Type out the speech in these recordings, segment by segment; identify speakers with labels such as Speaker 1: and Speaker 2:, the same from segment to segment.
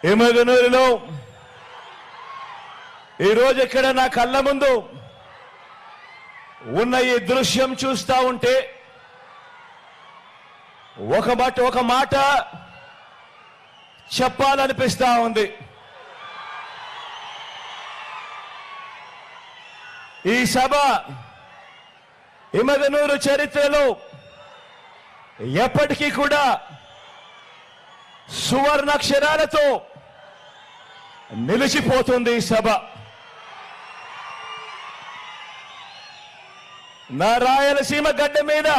Speaker 1: ఎమగనూరులో ఈరోజు ఇక్కడ నా కళ్ళ ముందు ఉన్న ఈ దృశ్యం చూస్తా ఉంటే ఒక మాట చెప్పాలనిపిస్తా ఉంది. ఈ సభ ఎమగనూరు చరిత్రలో ఎప్పటికీ కూడా సువర్ణాక్షరాలతో నిలిచిపోతుంది. ఈ సభ నా రాయలసీమ గడ్డ మీద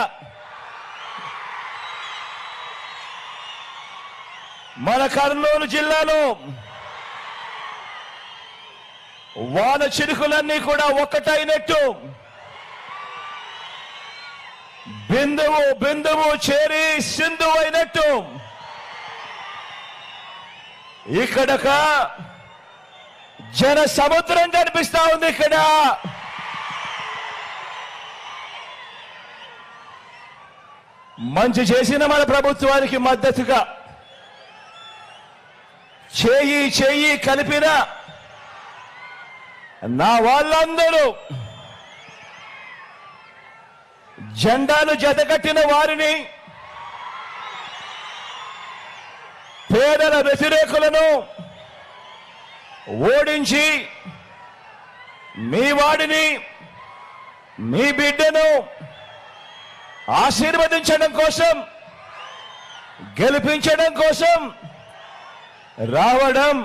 Speaker 1: మన కర్నూలు జిల్లాలో వాన చిరుకులన్నీ కూడా ఒక్కటైనట్టు బిందువు బిందువు చేరి సింధు అయినట్టు ఇక్కడక జన సముద్రం కనిపిస్తా ఉంది. ఇక్కడ మంచి చేసిన మన ప్రభుత్వానికి మద్దతుగా చేయి కలిపిన నా వాళ్ళందరూ, జెండాను జతకట్టిన వారిని, పేదల వ్యతిరేకులను ఓడించి మీ వాడిని, మీ బిడ్డను ఆశీర్వదించడం కోసం, గెలిపించడం కోసం రావడం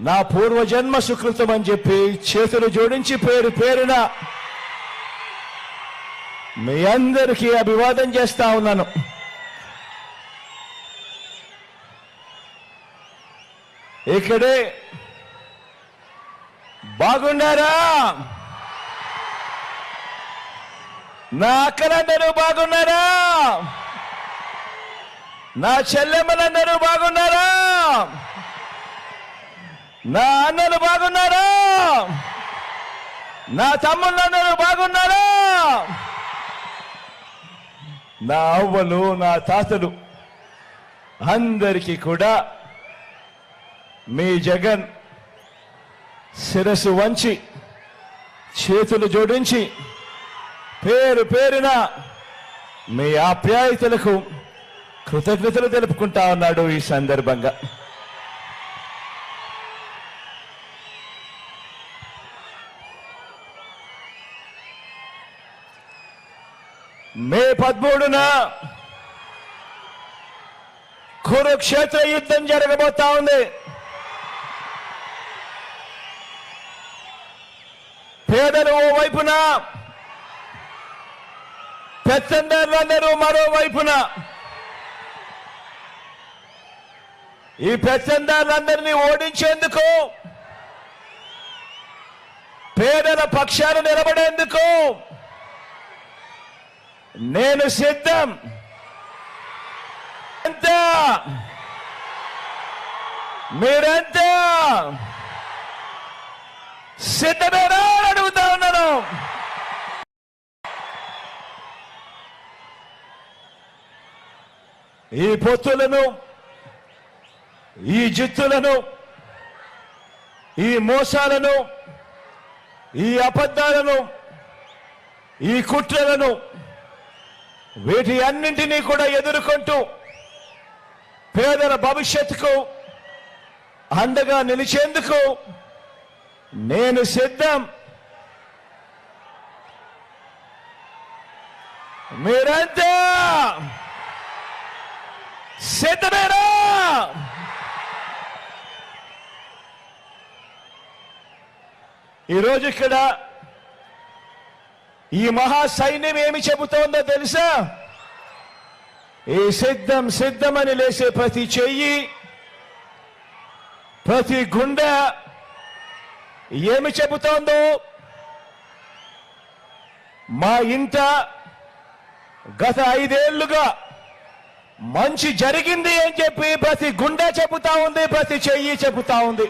Speaker 1: నా పూర్వజన్మ సుకృతం అని చెప్పి చేతులు జోడించి పేరు పేరున మీ అందరికీ అభివాదం చేస్తా ఉన్నాను. ఇక్కడే బాగున్నారా? నా అక్కలందరూ బాగున్నారా? నా చెల్లెమ్మలందరూ బాగున్నారా? నా అన్నలు బాగున్నారా? నా తమ్ముళ్ళందరూ బాగున్నారా? నా అవ్వలు, నా తాతలు అందరికీ కూడా మీ జగన్ శిరస్సు వంచి చేతులు జోడించి పేరు పేరున మీ ఆప్యాయతలకు కృతజ్ఞతలు తెలుపుకుంటా ఉన్నాడు. ఈ సందర్భంగా మే 13న కురుక్షేత్ర యుద్ధం జరగబోతా ఉంది. పేదలు ఓ వైపున, పెత్తందారులందరూ మరోవైపున. ఈ పెత్తందారులందరినీ ఓడించేందుకు, పేదల పక్షాన నిలబడేందుకు నేను సిద్ధం. అంతా మీరంతా సిద్ధమేనా అని అడుగుతా ఉన్నాను. ఈ పొత్తులను, ఈ జిత్తులను, ఈ మోసాలను, ఈ అబద్ధాలను, ఈ కుట్రలను, వీటి అన్నింటినీ కూడా ఎదుర్కొంటూ పేదల భవిష్యత్తుకు అండగా నిలిచేందుకు నేను సిద్ధం. మీరంతా సిద్ధమేనా? ఈరోజు ఇక్కడ ఈ మహా సైన్యం ఏమి చెబుతోందో తెలుసా? ఈ సిద్ధం సిద్ధమని లేసే ప్రతి చెయ్యి, ప్రతి గుండె ఏమి చెబుతోందో, మా ఇంట గత 5 ఏళ్లుగా మంచి జరిగింది అని చెప్పి ప్రతి గుండె చెబుతా ఉంది, ప్రతి చెయ్యి చెబుతా ఉంది.